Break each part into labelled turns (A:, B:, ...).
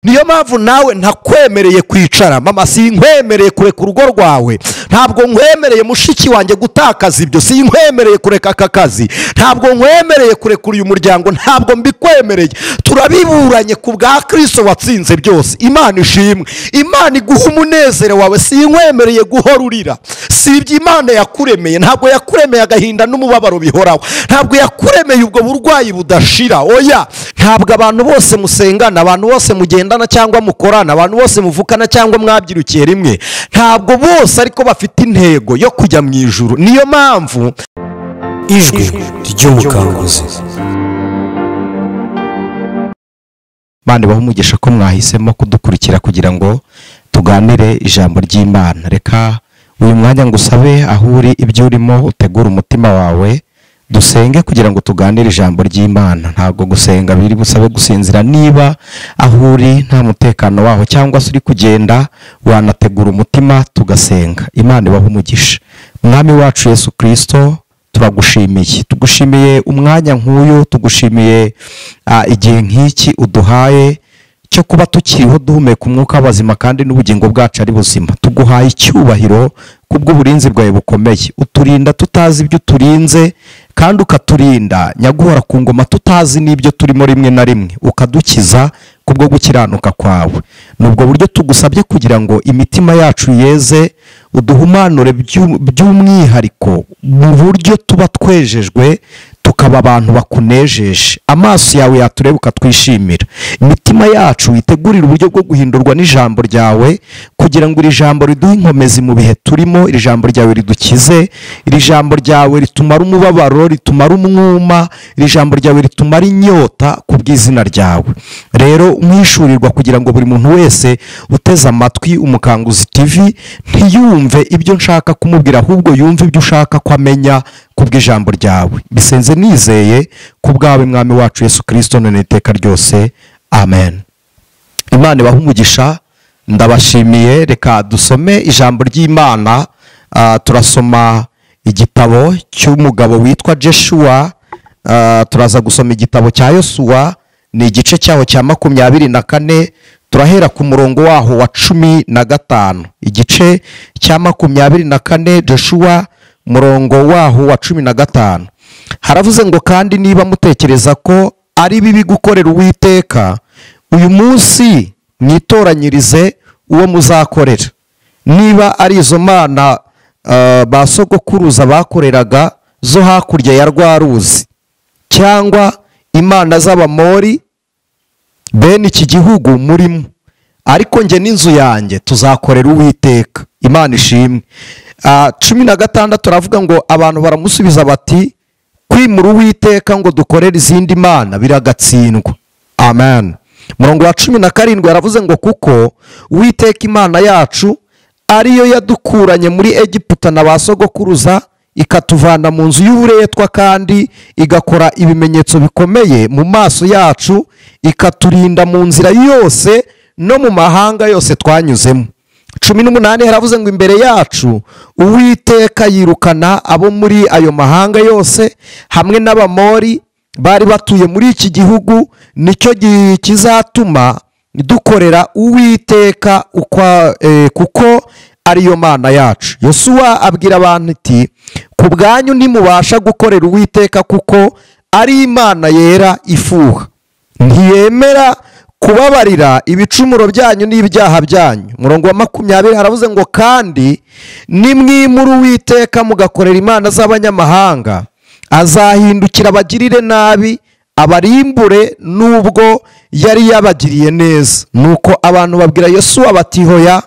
A: niyo mpamvu nawe ntakwemereye kwicara mama, sinkwemereye kureka urugo rwawe, ntabwo nkwemereye mushiki wanjye gutakaza ibyo, sinkwemereye kureka aka kazi, ntabwo nkwemereye kurekura uyu muryango, ntabwo mbikwemereye. Turabiburanye ku bwa Kristo watsinze byose. Imana ishimwe, Imana iguha umunezero wawe, sinkwemereye guhora urira. Si ibyo Imana yakuremeye, ntabwo yakuremeye agahinda n'umubabaro bihoraho, ntabwo yakuremeye ubwo burwayi budashira. Oya, ntabwo abantu bose musengana, abantu bose mugendana cyangwa mukorana, abantu bose muvukana cyangwa mwabyirukiye rimwe, ntabwo bose ariko bafite intego yo kujya mu ijuru. Niyo mpamvu
B: ijwi ry'umukanguzi.
A: Bandi baho umugisha ko mwahisemo kudukurikira kugira ngo tuganire ijambo ry'Imana. Reka uyu mwanya ngusabe aho uri, ibyo urimo utegura umutima wawe, dusenge kugira ngo tuganire ijambo ry'Imana. Ntabwo gusenga biri busabe gusinzira. Niba aho uri nta mutekano waho cyangwa se uri kugenda, wanategura umutima tugasenga. Imana ibahe umugisha. Mwami wacu Yesu Kristo, turagushimiye, tugushimiye umwanya nk'uyu, tugushimiye igihe nk'iki uduhaye cyo kuba tukiriho duhumeka umwuka w'abazima kandi n'ubugingo bwacu ari buzima. Tuguhaye icyubahiro kubw'uburinzi bwawe bukomeye, uturinda tutazi ibyo turinze kandi ukaturinda nyaguhora ku ngoma tutazi n'ibyo turimo rimwe na rimwe, ukadukiza kubwo gukiranuka kwawe. Nubwo buryo tugusabye kugira ngo imitima yacu yeze, uduhumanure by'umwihariko mu buryo tuba twejejwe, tukaba abantu bakunejeje. Amaso yawe yatureba ukatwishimira, imitima yacu itegurira uburyo bwo guhindurwa n'ijambo ryawe, kugira ngo iri jambo riduhe inkomezi mu bihe turimo. Iri jambo ryawe ridukize, iri jambo ryawe ritumara umubabaro, ritumara umwuma, iri jambo ryawe ritumara inyota ku bw'izina ryawe. Rero umwishurirwa kugira ngo buri muntu wese uteze amatwi Umukanguzi TV ntiyumve ibyo nshaka kumubwira, ahubwo yumve ibyo ushaka ko amenya kubw'ijambo ryawe. Bisenze nizeye kubwawe Mwami wacu Yesu Kristo none iteka ryose, amen. Imana ibahe umugisha, ndabashimiye. Reka dusome ijambo ry'Imana. Turasoma igitabo cy'umugabo witwa Joshua. Turaza gusoma igitabo cya Yosuwa, ni igice cyaho cya 24. Turahera ku murongo waho wa 15. Igice cya 24 Joshua murongo waho wa 15. Haravuze ngo, kandi niba mutekereza ko ari bibi gukorera Uwiteka, uyu munsi mwitoranyirize uwo muzakorera. Niba ari izo mana ba sogokuruza bakoreraga zo hakurya ya rwa ruzi, cyangwa imana z'Abamori bene iki gihugu murimo, ariko nge n'inzu yanjye tuzakorera Uwiteka. Imana ishimwe. 16 turavuga ngo, abantu baramusubiza bati, kwimura Uwiteka ngo dukorere izindi mana biragatsindwa. Amen. Murongo wa 17 yaravuze ngo, kuko Uwiteka Imana yacu ariyo yadukuranye muri Egiputa na ba sogokuruza, ikatuvana mu nzu y'uburetwa, kandi igakora ibimenyetso bikomeye mu maso yacu, ikaturinda mu nzira yose no mu mahanga yose twanyuzemo. 18 haravuze ngo, imbere yacu Uwiteka yirukana abo muri ayo mahanga yose hamwe n'Abamori bari batuye muri iki gihugu, nicyo kizatuma dukorera Uwiteka kuko ariyo Mana yacu. Yosuwa abwira abantu ati, ku bwanyu ntimubasha gukorera Uwiteka kuko ari Imana yera ifuha, ntiyemera kubabarira ibicumuro byanyu n'ibyaha byanyu. Murongo wa 20 haravuze ngo, kandi nimwimura Uwiteka mugakorera imana z'abanyamahanga, azahindukira abagirire nabi, abarimbure nubwo yari yabagiriye neza. Nuko abantu babwira Yosuwa bati, hoya,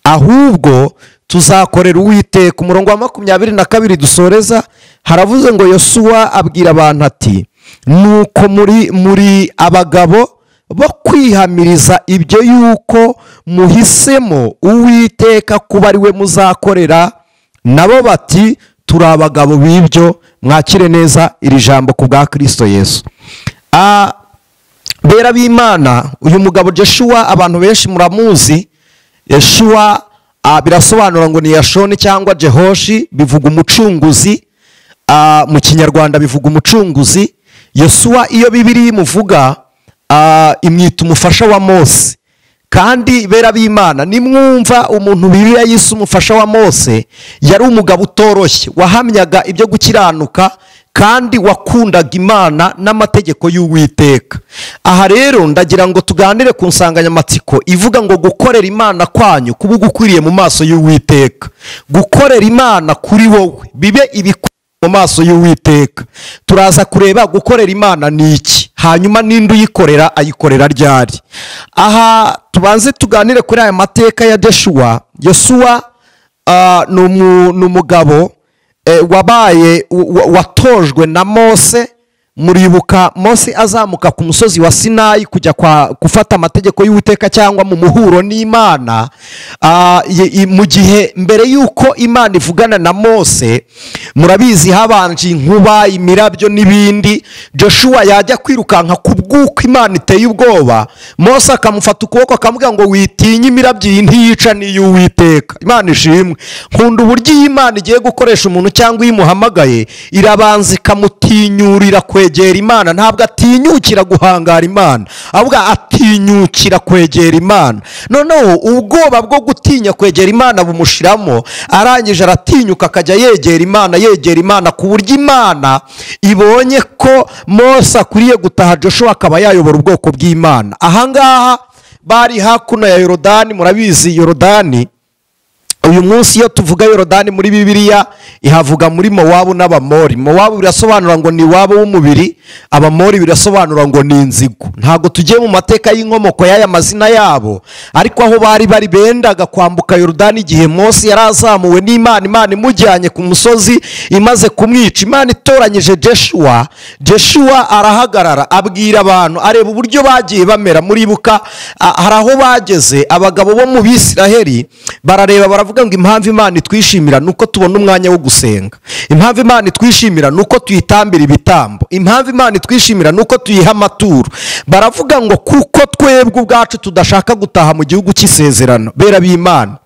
A: ahubwo tuzakorera Uwiteka. Umurongo wa 22 dusoreza haravuze ngo, Yosuwa abwira abantu ati, nuko muri abagabo bo kwihamiriza ibyo yuko muhisemo Uwiteka kuba ari we muzakorera. Nabo bati, turi abagabo b'ibyo. Mwakire neza iri jambo ku bwa Kristo Yesu. Bera b'Imana, uyu mugabo Joshua abantu benshi muramuzi. Yoshua birasobanura ngo ni Yashoni cyangwa Jehoshi, bivuga umucunguzi. Mu Kinyarwanda bivuga umucunguzi. Yosuwa iyo Bibiliya imuvuga imwita umufasha wa Mose. kandi bera b'Imana nimwumva umuntu Bibiliya yise umufasha wa Mose yari umugabo utoroshye wahamyaga ibyo gukiranuka kandi wakundaga Imana n'amategeko y'Uwiteka. Aha rero ndagira ngo tuganire ku nsanganyamatsiko ivuga ngo gukorera Imana kwanyu kuba gukwiriye mu maso y'Uwiteka. Gukorera Imana kuri wowe bibe ibikwiriye mu maso y'Uwiteka. Turaza kureba gukorera Imana ni iki, hanyuma n'indi uyikorera ayikorera ryari. Aha tubanze tuganire kuri aya mateka ya Yosuwa. Ni umugabo wabaye watojwe na Mose. Muribuka Mose azamuka ku musozi wa Sinayi kujya gufata amategeko y'Uwiteka cyangwa mu muhuro n'Imana. Mu gihe mbere y'uko Imana ivugana na Mose, murabizi habanje inkuba, imirabyo n'ibindi. Joshua yajya kwirukanka ku bw'uko Imana iteye ubwoba, Mose akamufata ukuboko akamubwira ngo witinye, imirabyo iyi ntiyica n'iy'Uwiteka. Imana ishimwe. Nkunda uburyo iyi Imana igiye gukoresha umuntu cyangwa iyo imuhamagaye irabanza ikamutinyurira kwegera Imana. Ntabwo atinyukira guhangara Imana, ahubwo atinyukira kwegera Imana. Noneho ubwoba bwo gutinya kwegera Imana bumushiramo, arangije aratinyuka akajya yegera Imana ku buryo Imana ibonye ko Mose akwiriye gutaha Joshua akaba yayobora ubwoko bw'Imana. Ahangaha bari hakuno ya Yorodani. Murabizi Yorodani, uyu munsi iyo tuvuga Yorodani muri Bibiliya ihavuga muri Mowabu n'Abamori. Mowabu birasobanura ngo ni wabo w'umubiri, Abamori birasobanura ngo ni inzigo. Ntago tugiye mu mateka y'inkomoko y'aya mazina yabo, ariko aho bari bendaga kwambuka Yorodani igihe Mose yarazamuwe n'Imana, Imana imujyanye ku musozi imaze kumwica. Imana itoranyije Joshua arahagarara abwira abantu, areba uburyo bagiye bamera. Muribuka hari aho bageze abagabo bo mu Bisiraheli barareba baravuga ngo impamvu Imana itwishimira nuko tubona umwanya wo gusenga, impamvu Imana itwishimira nuko tuyitambira ibitambo, impamvu Imana itwishimira nuko tuyiha amaturo. Baravuga ngo kuko twebwe ubwacu tudashaka gutaha mu gihugu cy'isezerano. Bera b'Imana,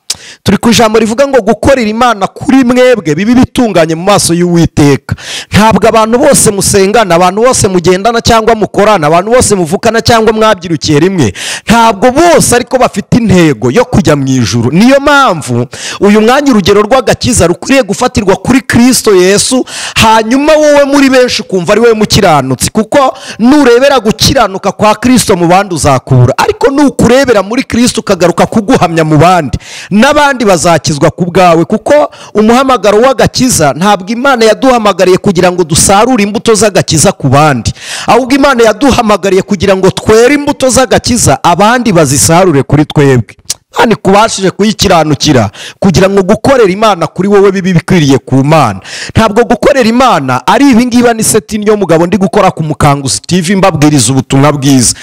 A: turi ku ijambo rivuga ngo gukorera Imana kuri mwebwe bibi bitunganye mu maso y'Uwiteka. Ntabwo abantu bose musengana, abantu bose mugendana cyangwa mukorana, abantu bose muvukana cyangwa mwabyirukiye rimwe, ntabwo bose ariko bafite intego yo kujya mu ijuru. Niyo mpamvu uyu mwanya urugero rw'agakiza rukwiriye gufatirwa kuri Kristo Yesu, hanyuma wowe muri benshi ukumva ari wowe mukiranutsi, kuko nurebera gukiranuka kwa Kristo mu bandi uzakura, ariko nukurebera muri Kristo ukagaruka kuguhamya mu bandi, n'abandi bazakizwa ku bwawe. Kuko umuhamagaro w'agakiza ntabwo Imana yaduhamagariye kugira ngo dusarure imbuto z'agakiza ku bandi, ahubwo Imana yaduhamagariye kugira ngo twere imbuto z'agakiza abandi bazisarure kuri twebwe. Kandi kubashije kuyikiranukira kugira ngo gukorera Imana kuri wowe bibi bikwiriye ku Mana. Ntabwo gukorera Imana ari ibingiba ni seti niyo mugabo ndi gukora ku Mukanguzi TV mbabwiriza ubutumwa bwiza.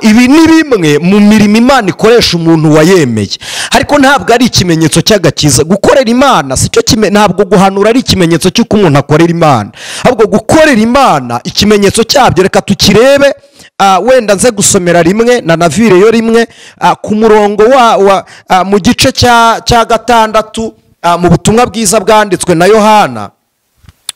A: Ibi ni bimwe mu mirimo Imana ikoresha umuntu wayemeye, ariko ntabwo ari ikimenyetso cy'agakiza. Gukorera Imana sicyo ntabwo guhanura ari ikimenyetso cy'uko umuntu akorera Imana, ahubwo gukorera Imana ikimenyetso cyabyo reka tukirebe. Wenda nze gusomera rimwe na navire yo rimwe ku murongo mu gice cya 6 mu butumwa bwiza bwanditswe na Yohana.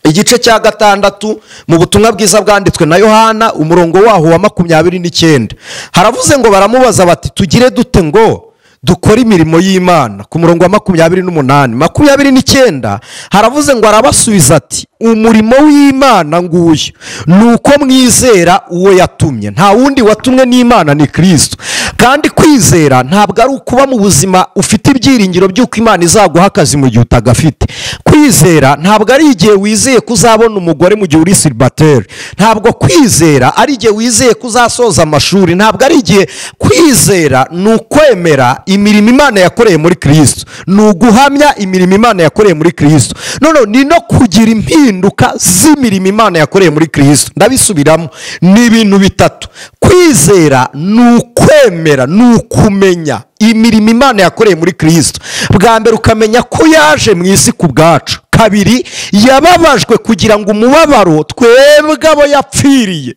A: Igice cya 6 mu butumwa bwiza bwanditswe na Yohana, umurongo waho wa 29 haravuze ngo baramubaza bati tugire dute ngo dukora imirimo y'Imana. Ku murongo wa 28 haravuze ngo arabasubiza ati umurimo w'Imana nguyu nuko mwizera uwo yatumye. Nta wundi watumwe n'Imana ni Kristo. Kandi kwizera ntabwo ari ukuba mu buzima ufite ibyiringiro by'uko Imana izaguha akazi mu gihe utagafite. Kwizera ntabwo ari igihe wizeye kuzabona umugore mu gihe uri celibatere. Ntabwo kwizera ari igihe wizeye kuzasoza amashuri. Ntabwo ari igihe kwizera ni ukwemera imirimo Imana yakoreye muri Kristo, ni uguhamya imirimo Imana yakoreye muri Kristo. Ni no kugira impinduka z'imirimo Imana yakoreye muri Kristo. Ndabisubiramo, ni ibintu bitatu. Kwizera ni ukwemera, ni ukumenya imirimo Imana yakoreye muri Kristo. Bwa mbere ukamenya ko yaje mu isi ku bwacu. Kabiri, yababajwe kugira ngo umubabaro twebwe abo yapfiriye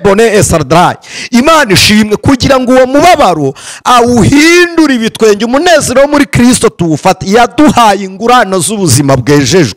A: bone esardayi, Imana ishimwe, kugira ngo uwo mubabaro awuhindure ibitwenge, umunezero wo muri Kristo tuwufate. Yaduhaye ingurane z'ubuzima bwejejwe.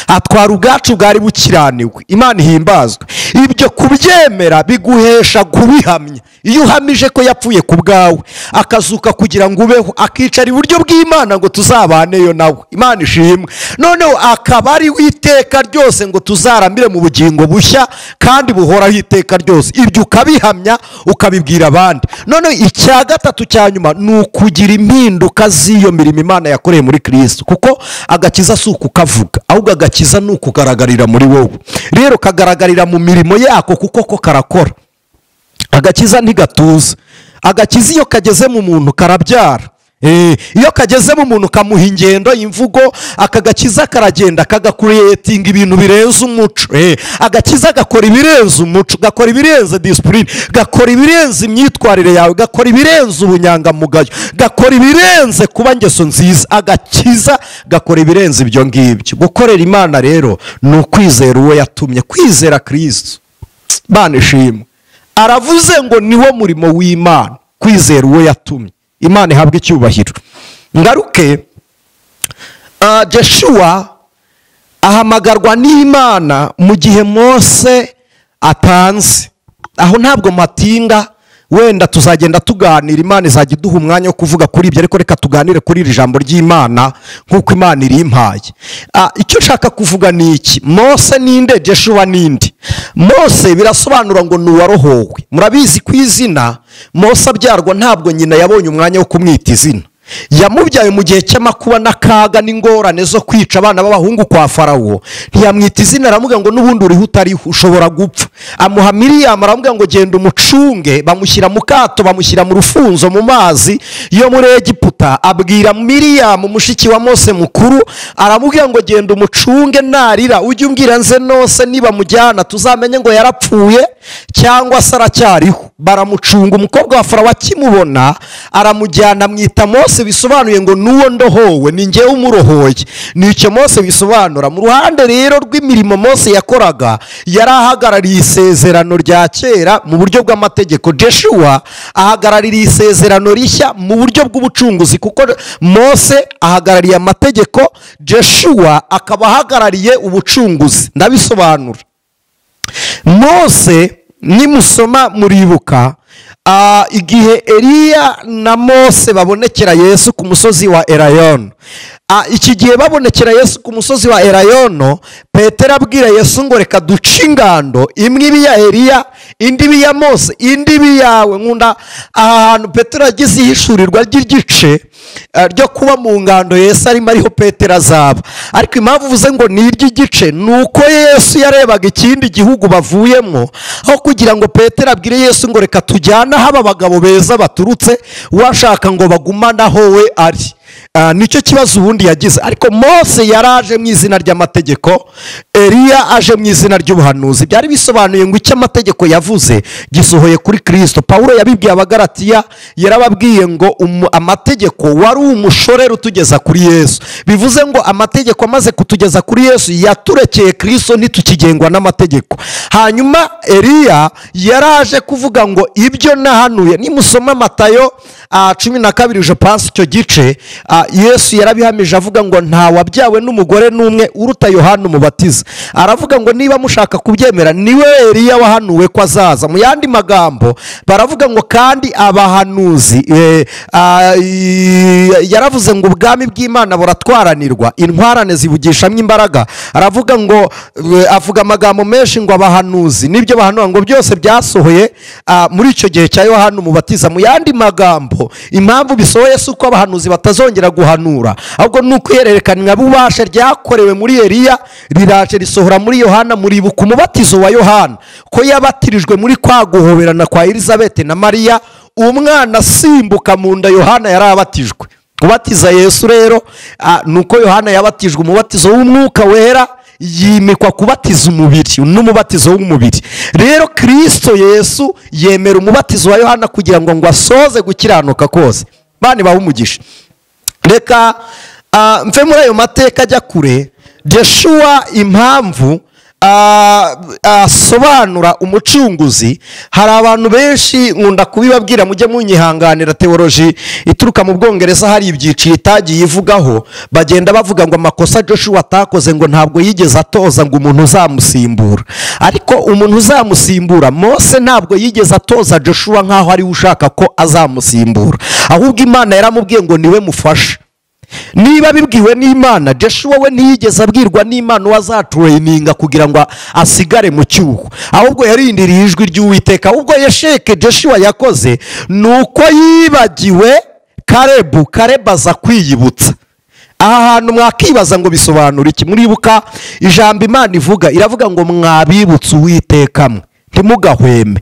A: atwara ubwacu bwari bukiraniwe. Imana ihimbazwe. Ibyo kubyemera biguhesha kubihamya. Iyo uhamije ko yapfuye ku bwawe akazuka kugira ngo ubeho, akicara iburyo bw'Imana ngo tuzabaneyo nawe, Imana ishimwe, noneho akaba ari witeka ryose ngo tuzaramire mu bugingo bushya kandi buhoraho iteka ryose. Ibyo ukabihamya ukabibwira abandi. Noneho icya gatatu cya nyuma ni ukugira impinduka z'iyo mirimo Imana yakoreye muri Kristo, kuko agakiza si ukukavuga, ahubwo agakiza ni ukugaragarira muri wowe. Rero kagaragarira mu mirimo yako kuko ko karakora. Agakiza ntigatuza. Agakiza iyo kageze mu muntu karabyara. Iyo kageze mu muntu kamuha ingendo imvugo, akagakiza karagenda kagakuretinga ibintu birenze umuco. Agakiza gakora ibirenze umuco, gakora ibirenze discipline, gakora ibirenze imyitwarire yawe, gakora ibirenze ubunyangamugayo, gakora ibirenze kuba ngeso nziza. Agakiza gakora ibirenze ibyo ngibyo. Gukorera Imana rero ni ukwizera uwo yatumye, kwizera Kristo. Bana ishimwe, aravuze ngo niwo murimo w'Imana, kwizera uwo yatumye. Imana ihabwa icyubahiro. Ngaruke, Joshua ahamagarwa n'Imana mu gihe Mose atanze. Aho ntabwo matinga, wenda tuzagenda tuganira, Imana izajya iduha umwanya wo kuvuga kuri ibyo, ariko reka tuganire kuri iri jambo ry'Imana nk'uko Imana irimpaye. Icyo nshaka kuvuga ni iki: Mose ninde, Joshua ninde? Mose birasobanura ngo ni uwarohowe. Murabizi ku izina Mose abyarwa ntabwo nyina yabonye umwanya wo kumwita izina. Yamubyaye mu gihe cy'amakuba n'akaga n'ingorane zo kwica abana b'abahungu kwa Farawo. Ntiyamwita izina, aramubwira ngo n'ubundi uriho utariho ushobora gupfa. Amuha Miriyamu, aramubwira ngo genda umucunge. Bamushyira mu kato, bamushyira mu rufunzo mu mazi yo muri Egiputa. Abwira Miriyamu mushiki wa Mose mukuru, aramubwira ngo genda umucunge, narira ujye umbwira nze nose niba mujyana tuzamenye ngo yarapfuye cyangwa se aracyariho. Baramucunga. Umukobwa wa Farawo akimubona aramujyana, amwita Mose, bisobanuye ngo nuwo ndohowe, ni njyewe umurohoye. Nicyo Mose bisobanura. Mu ruhande rero rw'imirimo Mose yakoraga, yari ahagarariye isezerano rya kera mu buryo bw'amategeko. Joshua ahagarariye isezerano rishya mu buryo bw'ubucunguzi, kuko Mose ahagarariye amategeko, Joshua akaba ahagarariye ubucunguzi. Ndabisobanura. Mose nimusoma muribuka igihe Eliya na Mose babonekera Yesu ku musozi wa Elayono. Iki gihe babonekera Yesu ku musozi wa Elayono, Petero abwira Yesu ngo reka duce ingando, imwe ibi ya Eliya, indi ibi ya Mose, indi ibi yawe. Nkunda ahantu Petero yagize ihishurirwa ry'igice ryo kuba mu ngando Yesu arimo ariho Petero azaba. Ariko impamvu uvuze ngo ni iry'igice ni uko Yesu yarebaga ikindi gihugu bavuyemo, aho kugira ngo Petero abwire Yesu ngo reka tujyane aho aba bagabo beza baturutse, washaka ngo bagumane aho we ari. Nicyo kibazo ubundi yagize. Ariko Mose yaraje mu izina ry'amategeko, Eliya aje mu izina ry'ubuhanuzi. Byari bisobanuye ngo icyo amategeko yavuze gisohoye kuri Kristo. Pawulo yabibwiye Abagalatiya, yarababwiye ngo amategeko wari umushorera utugeza kuri Yesu. Bivuze ngo amategeko amaze kutugeza kuri Yesu yaturekeye Kristo, ntitukigengwa n'amategeko. Hanyuma Eliya yaraje kuvuga ngo ibyo nahanuye. Nimusoma Matayo 12 je pense icyo gice, Yesu yarabihamije avuga ngo nta wabyawe n'umugore n'umwe uruta Yohana umubatiza. Aravuga ngo niba mushaka kubyemera, niwe Eliya wahanuwe ko azaza. Mu yandi magambo baravuga ngo kandi abahanuzi, yaravuze ngo ubwami bw'Imana buratwaranirwa, intwarane zibugishamo imbaraga. Aravuga ngo avuga amagambo menshi ngo abahanuzi nibyo bahanura ngo byose byasohoye muri icyo gihe cya Yohana umubatiza. Mu yandi magambo impamvu bisohoye si uko abahanuzi batazongera guhanura, ahubwo ni uko ihererekanya bubasha ryakorewe muri Eliya riraje risohora muri Yohana. Muribuka umubatizo wa Yohana ko yabatirijwe muri kwa guhoberana kwa Elizabeth na Mariya, umwana asimbuka mu nda Yohana yarabatijwe. Kubatiza Yesu rero nuko Yohana yabatijwe umubatizo w'umwuka wera, yimikwa kubatiza umubiri n'umubatizo w'umubiri. Rero Kristo Yesu yemera umubatizo wa Yohana kugira ngo asoze gukiranuka kose. Bane bahumugisha. Reka mve muri ayo mateka ajya kure. Joshua impamvu asobanura umucunguzi, hari abantu benshi nkunda kubibabwira mujye munyihanganira, teoloji ituruka mu Bwongereza hari ibyiciro itagiye ivugaho, bagenda bavuga ngo amakosa Joshua atakoze ngo ntabwo yigeze atoza ngo umuntu uzamusimbura, ariko umuntu uzamusimbura Mose ntabwo yigeze atoza Joshua nk'aho ariwe ushaka ko azamusimbura, ahubwo Imana yaramubwiye ngo niwe mufasha. Niba bibwiwe n'Imana, Joshua we ntiyigeze abwirwa n'Imana wazatrayininga kugira ngo asigare mu cyuho, ahubwo yarindiriye ijwi ry'Uwiteka. ahubwo yesheke Joshua yakoze nuko yibagiwe Karebu aza kwiyibutsa. aha hantu mwakibaza ngo bisobanura iki? muribuka ijambo Imana ivuga, iravuga ngo mwabibutse Uwiteka mwe ntimugahweme.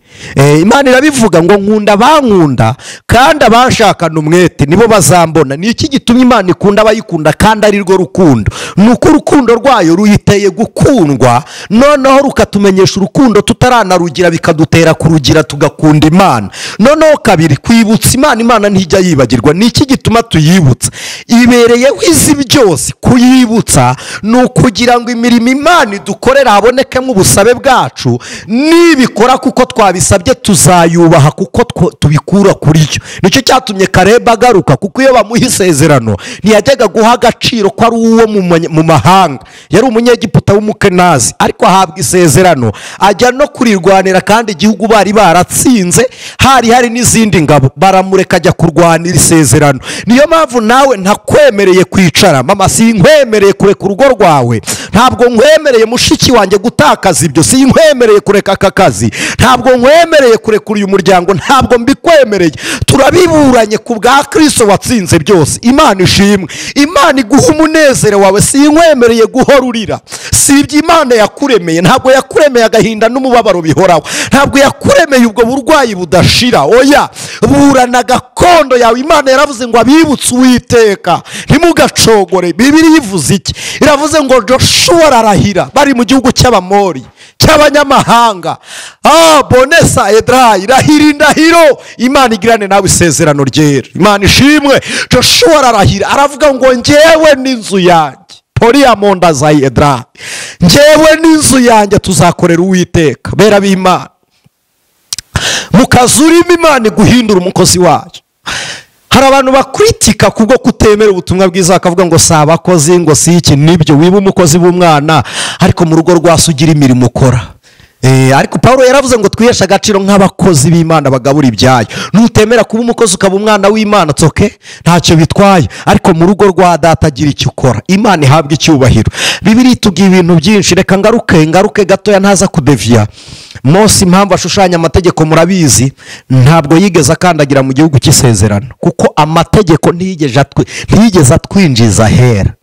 A: Imana irabivuga ngo nkunda bankunda kandi abanshakana umwete nibo bazambona. ni iki gituma Imana ikunda abayikunda kandi ari rwo rukundo? ni uko urukundo rwayo ruyiteye gukundwa, noneho rukatumenyesha urukundo tutaranarugira, bikadutera kurugira tugakunda Imana. noneho kabiri, kwibutsa Imana, Imana ntijya yibagirwa. ni iki gituma tuyibutsa? ibereyeho izi byose. kuyibutsa ni ukugira ngo imirimo Imana idukorera habonekemo ubusabe bwacu, nibikora kuko twabisabye tuzayubaha kuko tubikura kuri yo. nicyo cyatumye Kareba agaruka, kuko iyo bamuha isezerano ntiyajyaga guha agaciro ko ari uwo mu mahanga, yari umunyegiputa w'umukenazi, ariko ahabwa isezerano ajya no kurirwanira, kandi igihugu bari baratsinze, hari n'izindi ngabo, baramureka ajya kurwanira isezerano. niyo mpamvu nawe ntakwemereye kwicara, mama sinkwemereye kureka urugo rwawe, ntabwo nkwemereye mushiki wanjye gutakaza ibyo, sinkwemereye kureka aka kazi, ntabwo nkwemereye kurekura uyu muryango, ntabwo mbikwemereye. turabiburanye ku bwa Kristo watsinze byose. Imana ishimwe. Imana iguha umunezero wawe, sinkwemereye guhora urira. si ibyo Imana yakuremeye, ntabwo yakuremeye agahinda n'umubabaro bihoraho, ntabwo yakuremeye ubwo burwayi budashira. oya, burana gakondo yawe. Imana yaravuze ngo abibutse Uwiteka ntimugacogore. Bibiliya ivuze iki? iravuze ngo Joshua ararahira bari mu gihugu cy'Abamori, cy'abanyamahanga. bonesa edrayi, irahira indahiro, Imana igirane nawe isezerano ryera. Imana ishimwe. Joshua ararahira, aravuga ngo njyewe n'inzu yanjye, poriya monda zayi edrayi, njyewe n'inzu yanjye tuzakorera Uwiteka. bera b'Imana, mu kazi urimo Imana iguhindura umukozi wayo. hari abantu bakritika kubwo kutemera ubutumwa bwiza, bakavuga ngo si abakozi, ngo si iki. nibyo, wiba umukozi w'umwana, ariko mu rugo rwase ugira imirimo ukora. ariko Pawulo yaravuze ngo twiheshe agaciro nk'abakozi b'Imana bagabura ibyayo. nutemera kuba umukozi ukaba umwana w'Imana, tsoke ntacyo bitwaye, ariko mu rugo rwa data agira icyo ukora, Imana ihabwa icyubahiro. Bibiliya itubwira ibintu byinshi. reka ngaruke gatoya ntaza kudeviya. Mose impamvu ashushanya amategeko murabizi, ntabwo yigeze akandagira mu gihugu cy'isezerano, kuko amategeko ntiyigeze atwinjiza ahera.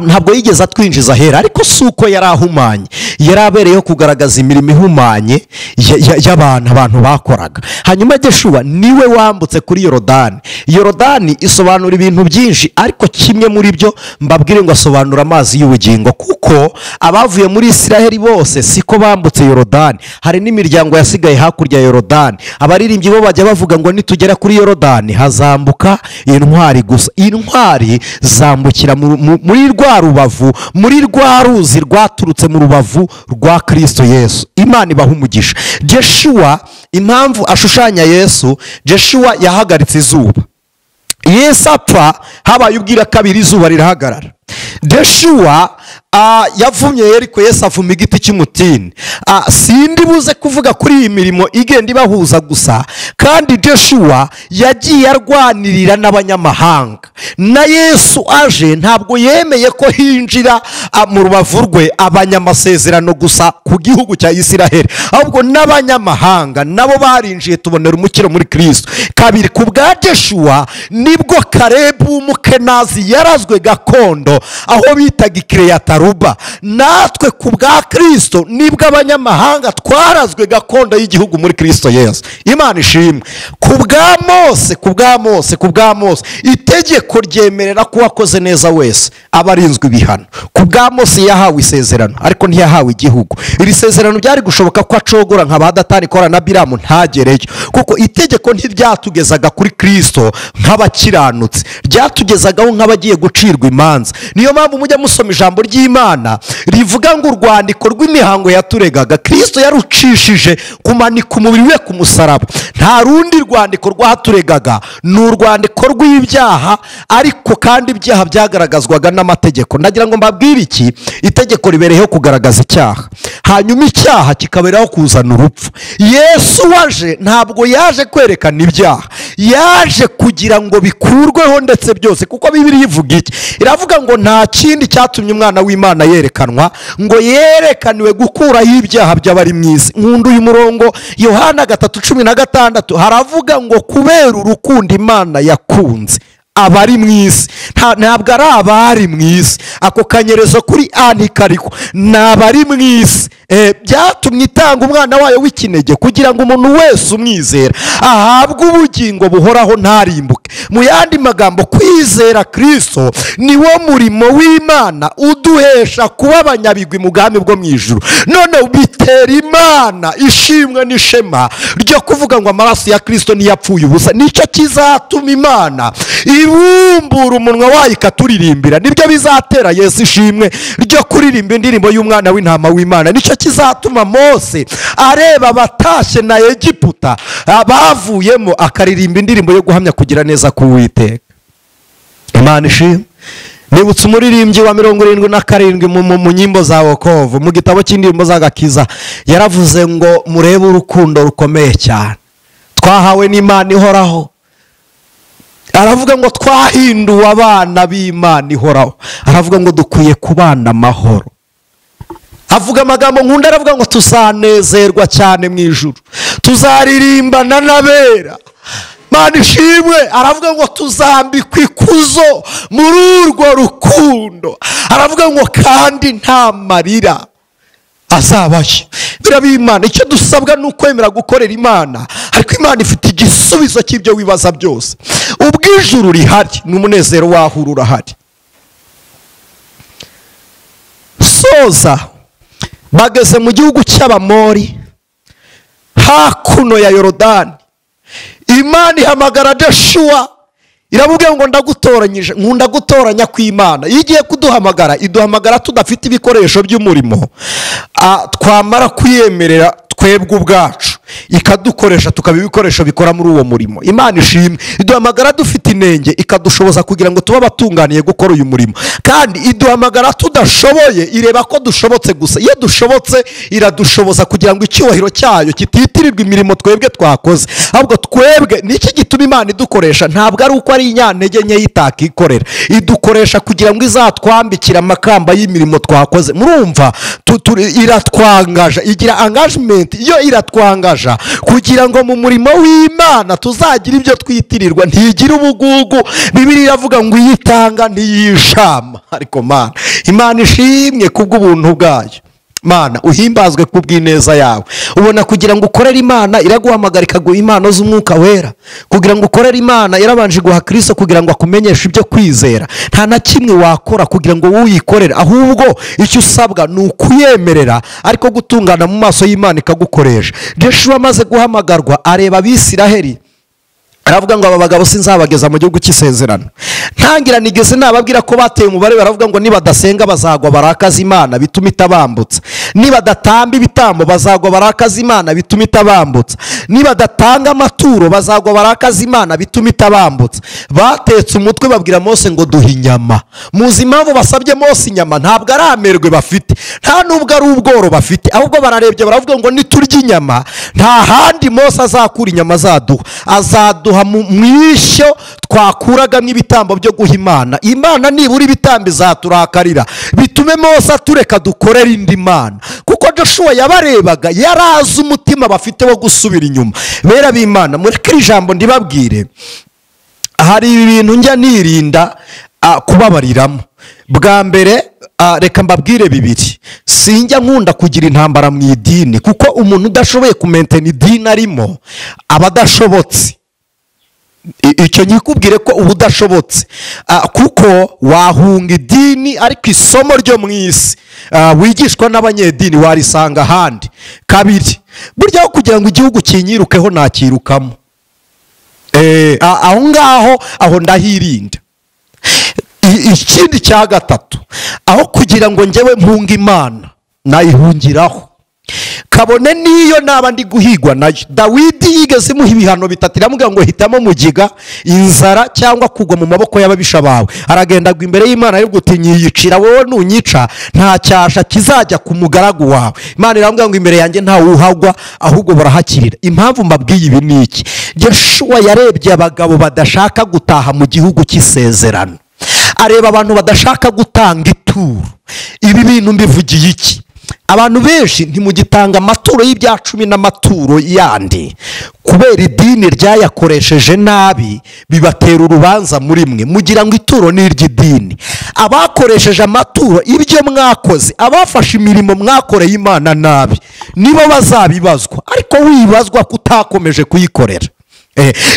A: ntabwo yigeze atwinjiza ahera, ariko si uko yari ahumanye, yari abereyeho kugaragaza imirimo ihumanye y'abantu bakoraga. hanyuma Joshua niwe wambutse kuri Yorodani. Yorodani isobanura ibintu byinshi, ariko kimwe muri byo mbabwire ngo asobanura amazi y'ubugingo, kuko abavuye muri Isiraheli bose siko bambutse Yorodani. hari n'imiryango yasigaye hakurya ya Yorodani. abaririmbyi bo bajya bavuga ngo nitugera kuri Yorodani hazambuka intwari gusa. intwari zambukira muri rwa rubavu, muri rwa ruzi rwaturutse mu rubavu rwa Kristo Yesu. Imana ibaha umugisha. Joshua impamvu ashushanya Yesu, Joshua yahagaritse izuba. Yesu apfa, habaye ubwira kabiri izuba rirahagarara. Joshua yavumye Yeriko, Yesu avuma igiti cy'umutini. sindi buze kuvuga kuri iyi mirimo igenda ibahuza gusa, kandi Joshua yagiye arwanirira n'abanyamahanga. na Yesu aje ntabwo yemeye ko hinjira mu rubavu rwe abanyamasezerano gusa ku gihugu cya Isiraheli, ahubwo n'abanyamahanga nabo barinjiye, tubonera umukiro muri Kristo. kabiri, ku bwa Joshua nibwo Karebu w'umukenazi yarazwe gakondo, aho bitaga Kireyataruba. natwe ku bwa Kristo nibwo abanyamahanga twarazwe gakondo y'igihugu muri Kristo Yesu. Imana ishimwe. ku bwa Mose itegeko ryemerera ko wakoze neza wese aba arinzwe ibihano. ku bwa Mose yahawe isezerano, ariko ntiyahawe igihugu. iri sezerano byari gushoboka ko acogora nka ba Datani, Kora na Biramu ntagereyo, kuko itegeko ntiryatugezaga kuri Kristo nk'abakiranutsi, ryatugezagaho nk'abagiye gucirwa imanza. niyo mpamvu mujya musoma ijambo ry'Imana rivuga ngo urwandiko rw'imihango yaturegaga Kristo yarucishije kumanika umubiri we ku musaraba. Nta rundi rwandiko rwaturegaga, ni urwandiko rw'ibyaha, ariko kandi ibyaha byagaragazwaga n'amategeko. Ndagira ngo mbabwire iki, itegeko ribereyeho kugaragaza icyaha, hanyuma icyaha kikaberaho kuzana urupfu. Yesu waje ntabwo yaje kwerekana ibyaha, yaje kugira ngo bikurweho ndetse byose. Kuko Bibiliya ivuga iki? Iravuga ngo nta kindi cyatumye umwana w'Imana yerekanwa, ngo yerekaniwe gukuraho ibyaha by'abari mu isi. Nkunda uyu murongo, Yohana 3:16, haravuga ngo kubera urukundo Imana yakunze abari mu isi. Ntabwo ari abari mu isi, ako kanyerezo kuri antikariko, ni abari mu isi. Byatumye itanga umwana wayo w'ikinege kugira ngo umuntu wese umwizera ahabwe ubugingo buhoraho ntarimbuke. Mu yandi magambo, kwizera Kristo niwo murimo w'Imana uduhesha kuba abanyabigwi mu bwami bwo mu ijuru. None bitera Imana ishimwe n'ishema ryo kuvuga ngo amaraso ya Kristo ntiyapfuye ubusa. Nicyo kizatuma Imana ibumbura umunwa wayo ikaturirimbira. Nibyo bizatera Yesu ishimwe ryo kuririmba indirimbo y'umwana w'intama w'Imana. Nicyo kizatuma Mose areba abatashye na Egiputa bavuyemo akaririmba indirimbo yo guhamya kugira neza k'Uwiteka. Imana ishimwe. Nibutse umuririmbyi wa 77 mu nyimbo za wokovu, mu gitabo cy'indirimbo z'agakiza, yaravuze ngo murebe urukundo rukomeye cyane twahawe n'Imana ihoraho. Aravuga ngo twahinduwe abana b'Imana ihoraho. Aravuga ngo dukwiye kubana amahoro. Avuga amagambo nkunda, aravuga ngo tuzanezerwa cyane mu ijuru, tuzaririmbana n'abera. Mana ishimwe. Aravuga ngo tuzambikwa ikuzo muri urwo rukundo. Aravuga ngo kandi nta marira azabayo. Biraba Imana, icyo dusabwa ni ukwemera gukorera Imana, ariko Imana ifite igisubizo cy'ibyo wibaza byose. Ubwo ijuru rihari n'umunezero waho urahari. Soza bageze mu gihugu cy'Abamori hakuno ya Yorodani. Imana ihamagara Joshua, iravuga ngo ndagutoranyije. Nkunda gutoranya kw'Imana. Iyo igiye kuduhamagara, iduhamagara tudafite ibikoresho by'umurimo, twamara kuyemerera twebwe ubwacu ikadukoresha tukaba ibikoresho bikora muri uwo murimo. Imana ishimwe. Iduhamagara dufite inenge, ikadushoboza kugira ngo tube abatunganiye gukora uyu murimo. Kandi iduhamagara tudashoboye, ireba ko dushobotse gusa. Iyo dushobotse, iradushoboza kugira ngo icyubahiro cyayo kititirirwa imirimo twebwe twakoze, ahubwo twebwe niki gituma Imana idukoresha. Ntabwo ari uko ari inyantege nke itakikorera, idukoresha kugira ngo izatwambikira amakamba y'imirimo twakoze. Murumva, iratwangaje, igira engagement. Iyo iratwangaje kugira ngo mu murimo w'Imana tuzagira ibyo twitirirwa, ntigira ubugugu. Bibiliya iravuga ngo iyitanga ntiyishama. Ariko Mana, Imana ishimwe kubw'ubuntu bwayo. Mana uhimbazwe kubw'ineza yawe. Ubona kugira ngo ukorere Imana iraguhamagara ikaguha impano z'umwuka wera. Kugira ngo ukorere Imana irabanje guha Kristo kugira ngo akumenyeshe ibyo kwizera. Nta na kimwe wakora kugira ngo uyikorere, ahubwo icyo usabwa ni ukuyemerera, ariko gutungana mu maso y'Imana ikagukoresha. Joshua amaze guhamagarwa areba Abisiraheli, aravuga ngo aba bagabo sinzabageza mu gihugu cy'isezerano. Ntangira nigeze nababwira ko bateye umubare, baravuga ngo nibadasenga bazagwa barakaza Imana bituma itabambutsa, nibadatamba ibitambo bazagwa barakaza Imana bituma itabambutsa, nibadatanga amaturo bazagwa barakaza Imana bituma itabambutsa. Batetse umutwe babwira Mose ngo duhe inyama. Muzi impamvu basabye Mose inyama? Ntabwo ari amerwe bafite, nta nubwo ari ubworo bafite, ahubwo bararebye baravuga ngo niturya inyama nta handi Mose azakura inyama azaduha mu ishyo twakuragamo ibitambo byo guha Imana. Imana nibura ibitambo izaturakarira bitume Mose atureka dukorera indi Mana. Kuko Joshua yabarebaga, yarazi umutima bafite wo gusubira inyuma. Bera b'Imana, mureke ijambo ndibabwire, hari ibintu njya nirinda kubabariramo. Bwa mbere reka mbabwire bibiri. Sinjya nkunda kugira intambara mu idini, kuko umuntu udashoboye kumentena idini arimo aba adashobotse. Icyo nyikubwire ko uba udashobotse, kuko wahunga idini ariko isomo ryo mu isi wigishwa n'abanyedini warisanga ahandi. Kabiri, burya kugira ngo igihugu kinyirukeho nakirukamo, aho ngaho aho ndahirinda. Ikindi cya gatatu, aho kugira ngo njyewe mpunga Imana nayihungiraho, kabone niyo naba ndi guhigwa nayo. Dawidi yigeze imuha ibihano bitatu, iramubwira ngo hitamo mugiga, inzara cyangwa kugwa mu maboko y'ababisha bawe. Aragenda agwa imbere y'Imana aribwo uti nyiyicira, wowe nunyica nta cyasha kizajya ku mugaragu wawe. Imana iramubwira ngo imbere yanjye nta wuhagwa ahubwo burahakirira. Impamvu mbabwiye ibi ni iki? Yoshuwa yarebye abagabo badashaka gutaha mu gihugu cy'isezerano, areba abantu badashaka gutanga ituro. Ibi bintu mbivugiye iki? Abantu benshi ntimugitanga amaturo y'ibya cumi n'amaturo yandi kubera idini ryayakoresheje nabi, bibatera urubanza muri mwe, mugira ngo ituro ni iry'idini. Abakoresheje amaturo ibyo mwakoze, abafashe imirimo mwakoreye Imana nabi, nibo bazabibazwa, ariko wibazwa kutakomeje kuyikorera.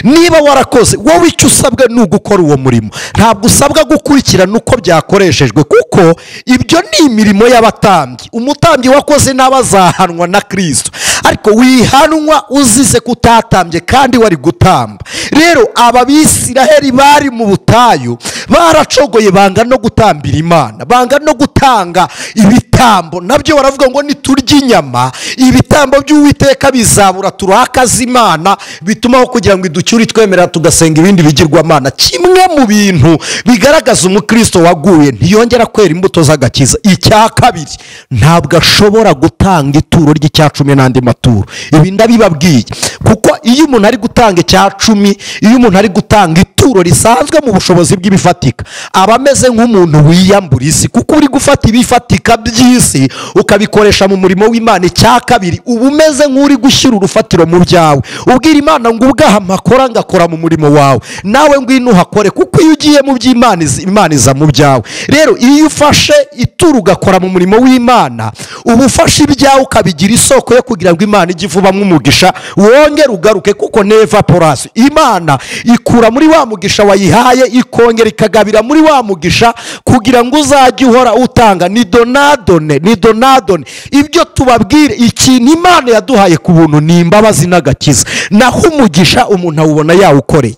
A: Niba warakoze, wowe icyo usabwa ni ugukora uwo murimo, ntabwo usabwa gukurikirana uko byakoreshejwe, kuko ibyo ni imirimo y'abatambyi. Umutambyi wakoze n'abazahanwa na Kristo, ariko wihanwa uzize kutatambye kandi wari gutamba. Rero aba Bisiraheli bari mu butayu baracogoye, banga no gutambira Imana, banga no gutanga ibitambo. Nabyo baravuga ngo niturya inyama, ibitambo by'Uwiteka bizabura, turakaza Imana, bitumaho kugira ngo iducyure twemera tugasenga ibindi bigirwamana. Kimwe mu bintu bigaragaza umukristo waguye, ntiyongera kwera imbuto z'agakiza. Icya kabiri, ntabwo ashobora gutanga ituro ry'icyacumi n'andi maturo. Ibi ndabibabwiye kuko iyo umuntu ari gutanga icyacumi, iyo umuntu ari gutanga ituro risanzwe mu bushobozi bw'ibifatika, aba ameze nk'umuntu wiyambura isi, kuko uri gufata ibifatika by'isi ukabikoresha mu murimo w'Imana. Icya kabiri, uba umeze nk'uri gushyira urufatiro mu byawe, ubwira Imana ngo ubwaha mpakora ngakora mu murimo wawe, nawe ngwino uhakore, kuko iyo ugiye mu by'Imana, Imana iza mu byawe. Rero iyo ufashe ituro ugakora mu murimo w'Imana, uba ufashe ibyawe ukabigira isoko yo kugira ngo Imana ijye ivubamo umugisha, wongere ugaruke, kuko n'evaporasi Imana ikura muri wa mugisha wayihaye, ikongera ikagabira muri wa mugisha kugira ngo uzajye uhora utanga. Ni donadone, ni donadone. Ibyo tubabwire, ikintu Imana yaduhaye ku buntu ni imbabazi n'agakiza, naho umugisha umuntu awubona yawukoreye.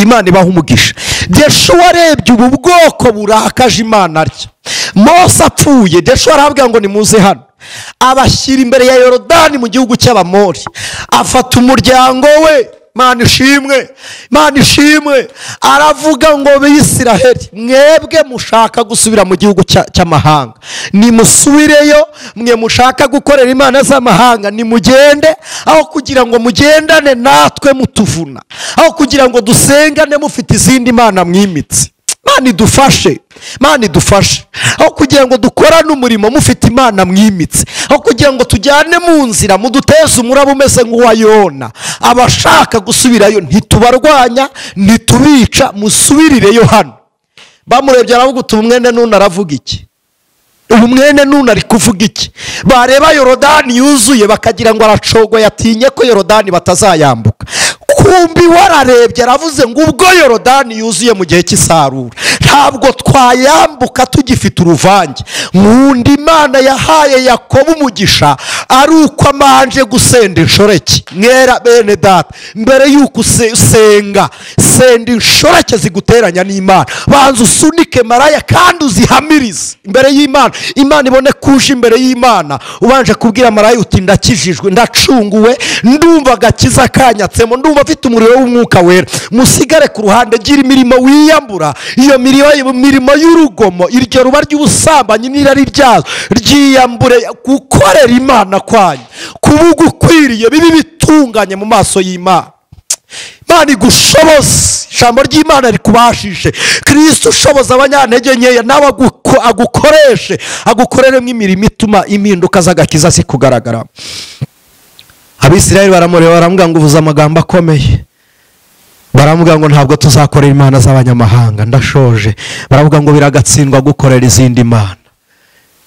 A: Imana ibaha umugisha. Yoshuwa arebye ubu bwoko burakaje Imana atya. Mose apfuye, Yoshuwa aravuga ngo nimuze hano, abashyira imbere ya Yorodani mu gihugu cy'Abamori, afata umuryango we, Mana ishimwe, Mana ishimwe, aravuga ngo Bisiraheli, mwebwe mushaka gusubira mu gihugu cy'amahanga, nimusubireyo. Mwe mushaka gukorera imana z'amahanga, nimugende, aho kugira ngo mugendane natwe mutuvuna, aho kugira ngo dusengane mufite izindi mana mwimitse. Mana idufashe, Mana idufashe, aho kugira ngo dukorane umurimo mufite Imana mwimitse, aho kugira ngo tujyane mu nzira muduteze umuraba umeze nk'uwa Yona. Abashaka gusubirayo ntitubarwanya, ntitubica, musubirireyo hano. Bamurebye aravuga uti umwene Nuni aravuga iki? Umwene Nuni ari kuvuga iki? Bareba Yorodani yuzuye bakagira ngo aracogo, yatinye ko Yorodani batazayambuka. Kumbi wararebye aravuze ngo ubwo Yorodani yuzuye mu gihe cy'isarura, ntabwo twayambuka tugifite uruvange. Nkunda Imana yahaye Yakobo umugisha ari uko amanje gusenda inshoreke. Mwera bene data, mbere y'uko usenga, senda inshoreke ziguteranya n'Imana. Banza usunike maraya kandi uzihamirize imbere y'Imana, Imana ibone kuje imbere y'Imana. Ubanje kubwira maraya uti ndakijijwe, ndacunguwe, ndumva agakiza kanyatsemo, ndumva afite umuriro w'umwuka wera. Musigare ku ruhande, gira imirimo wiyambura, iyo mirimo y'urugomo, iryo ruba ry'ubusambanyi n'irari ryazo, ryiyambure gukorera Imana kwanyu, kuba ugukwiriye, bibi bitunganye mu maso y'Imana. Imana igushoboze, ijambo ry'Imana rikubashishe. Kristo ushoboza abanyantege nkeya, nawe agukoreshe, agukoreremo imirimo ituma impinduka z'agakiza zikugaragara. Abisirayeli baramureba baramubwira ngo uvuze amagambo akomeye, baramubwira ngo ntabwo tuzakorera imana z'abanyamahanga. Ndashoje. Baravuga ngo biragatsindwa gukorera izindi mana,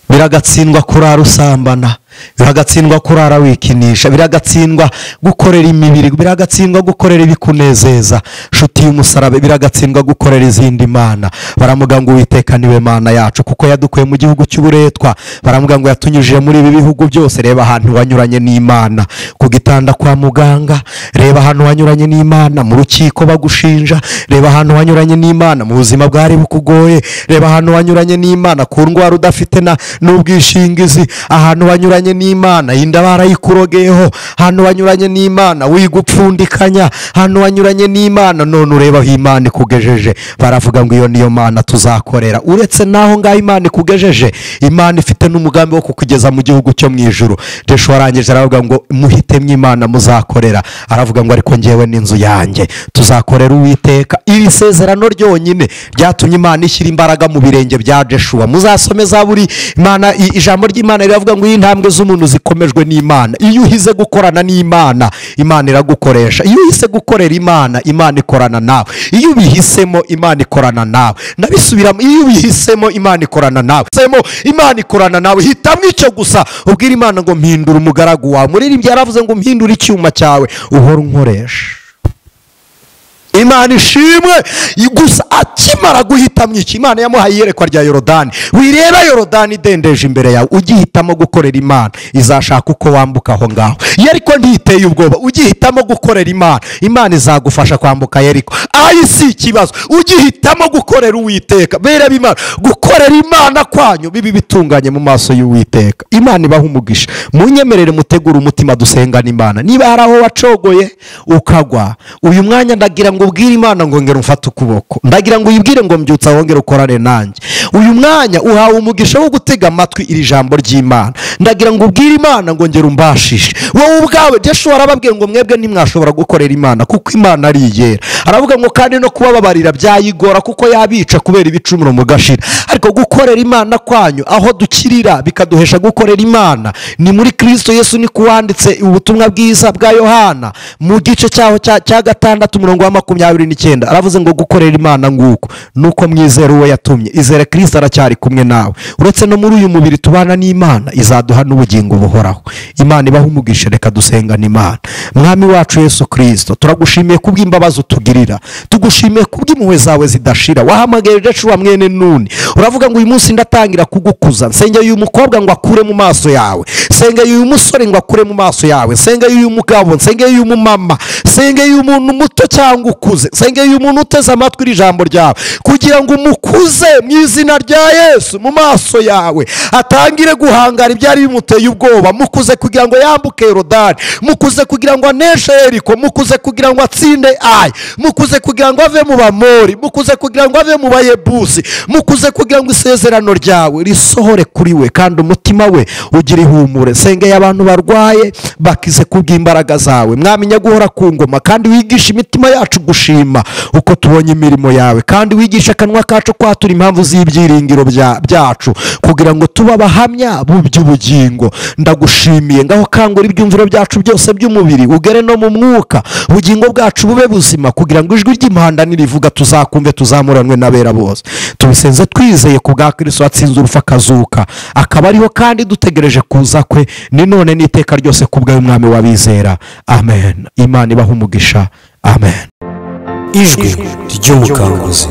A: biragatsindwa kurara usambana, biragatsindwa kurara wikinisha, biragatsindwa gukorera imibiri, biragatsindwa gukorera ibikunezeza. Nshuti y'umusaraba, biragatsindwa gukorera izindi mana. Baravuga ngo Uwiteka niwe mana yacu kuko yadukuye mu gihugu cy'uburetwa. Baravuga ngo yatunyujije muri ibi bihugu byose. Reba ahantu wanyuranye n'Imana, ku gitanda kwa muganga. Reba ahantu wanyuranye n'Imana, mu rukiko bagushinja. Reba ahantu wanyuranye n'Imana, mu buzima bwari bukugoye. Reba ahantu wanyuranye n'Imana, ku ndwara udafite n'ubwishingizi. Ahantu wanyuranye n'Imana, inda barayikurogeyeho. Ahantu wanyuranye n'Imana, wigupfundikanya. Ahantu wanyuranye n'Imana, none ureba aho Imana ikugejeje. Baravuga ngo iyo niyo mana tuzakorera. Uretse naho ngaho Imana ikugejeje, Imana ifite n'umugambi wo kukugeza mu gihugu cyo mu ijuru. Joshua arangije aravuga ngo muhitemwe Imana muzakorera. Aravuga ngo ariko njyewe n'inzu yanjye tuzakorera Uwiteka. Iri sezerano ryonyine ryatumye Imana ishyira imbaraga mu birenge bya Joshua. Muzasome Zaburi, Imana, ijambo ry'Imana riravuga ngo intambwe z'umuntu zikomejwe n'Imana. Iyo uhize gukorana n'Imana, Imana iragukoresha. Iyo uhise gukorera Imana, Imana ikorana nawe. Iyo ubihisemo, Imana ikorana nawe. Ndabisubiramo, iyo ubihisemo, Imana ikorana nawe. Imana ikorana nawe. Hitamo icyo gusa, ubwira Imana ngo mpindura umugaragu wawe. Muririmbyi yaravuze ngo mpindura icyuma cyawe uhora unkoresha. Imana ishimwe. Gusa akimara guhitamo iki, Imana yamuhaye iyerekwa rya Yorodani. Wireba Yorodani idendeje imbere yawe, ugihitamo gukorera Imana, izashaka uko wambuka aho ngaho. Yeriko ntiteye ubwoba, ugihitamo gukorera Imana, Imana izagufasha kwambuka Yeriko. Ayi si ikibazo, ugihitamo gukorera Uwiteka. Bereba Imana, gukorera Imana kwanyu bibi bitunganye mu maso y'Uwiteka. Imana ibaha umugisha. Munyemerere mutegura umutima dusengana Imana. Niba hari aho wacogoye ukagwa, uyu mwanya ndagira ngo ubwire Imana ngo ngera umfate ukuboko. Ndagira ngo uyibwire ngo mbyutsa wongere ukorane nanjye. Uyu mwanya uhawe umugisha wo gutega amatwi iri jambo ry'Imana. Ndagira ngo ubwire Imana ngo ngera umbashishe. Wowe ubwawe Joshua arababwiye ngo mwebwe ntimwashobora gukorera Imana kuko Imana ari iyera. Aravuga ngo kandi no kubababarira byayigora kuko yabica kubera ibicumuro mugashira. Ariko gukorera Imana kwanyu aho dukirira bikaduhesha gukorera Imana ni muri Kristo Yesu. Ni kuwanditse ubutumwa bwiza bwa Yohana mu gice cyaho cya 6 umurongo wa 29. Aravuze ngo gukorera Imana nguko nuko mwizera uwo yatumye. Izere Kristo aracyari kumwe nawe. Uretse no muri uyu mubiri tubana n'Imana, izaduha n'ubugingo buhoraho. Imana ibaha umugisha. Reka dusengane Imana. Mwami wacu Yesu Kristo, turagushimiye kubw'imbabazi utugirira, tugushimiye kubw'impuhwe zawe zidashira. Wahamagaye Joshua mwene Nuni, uravuga ngo uyu munsi ndatangira kugukuza. Nsengeye uyu mukobwa ngo akure mu maso yawe, nsengeye uyu musore ngo akure mu maso yawe, nsengeye uyu mugabo, nsengeye uyu mumama, nsengeye uyu muntu muto cyangwa ukuze, nsengeye uyu muntu uteze amatwi iri jambo ryawe kugira ngo umukuze mu izina rya Yesu mu maso yawe. Atangire guhangara ibyari bimuteye ubwoba. Mukuze kugira ngo yambuke Yorodani, mukuze kugira ngo aneshe Yeriko, mukuze kugira ngo atsinde Ayi, mukuze kugira ngo ave mu Bamori, mukuze kugira ngo ave mu Bayebusi, mukuze kugira ngo isezerano ryawe risohore kuri we kandi umutima we ugire ihumure. Sengeye abantu barwaye bakize kubw'imbaraga zawe. Mwami nyaguhora ku ngoma kandi wigisha imitima yacu gushima uko tubonye imirimo yawe, kandi wigisha akanwa kacu kwatura impamvu z'ibyiringiro byacu kugira ngo tuba abahamya b'ubugingo. Ndagushimiye. Ngaho kangura ibyumviro byacu byose by'umubiri ugere no mu mwuka, ubugingo bwacu bube buzima kugira ngo ijwi ry'impanda nirivuga tuzakumve, tuzamuranwe n'abera bose. Tubisenze twizeye ku bwa Kristo watsinze urupfu akazuka, akaba ariho kandi dutegereje kuza kwe ni none n'iteka ryose ku bw'Umwami wabizera. Amen. Imana ibaha umugisha. Amen.
B: Ijwi ry'umukanguzi.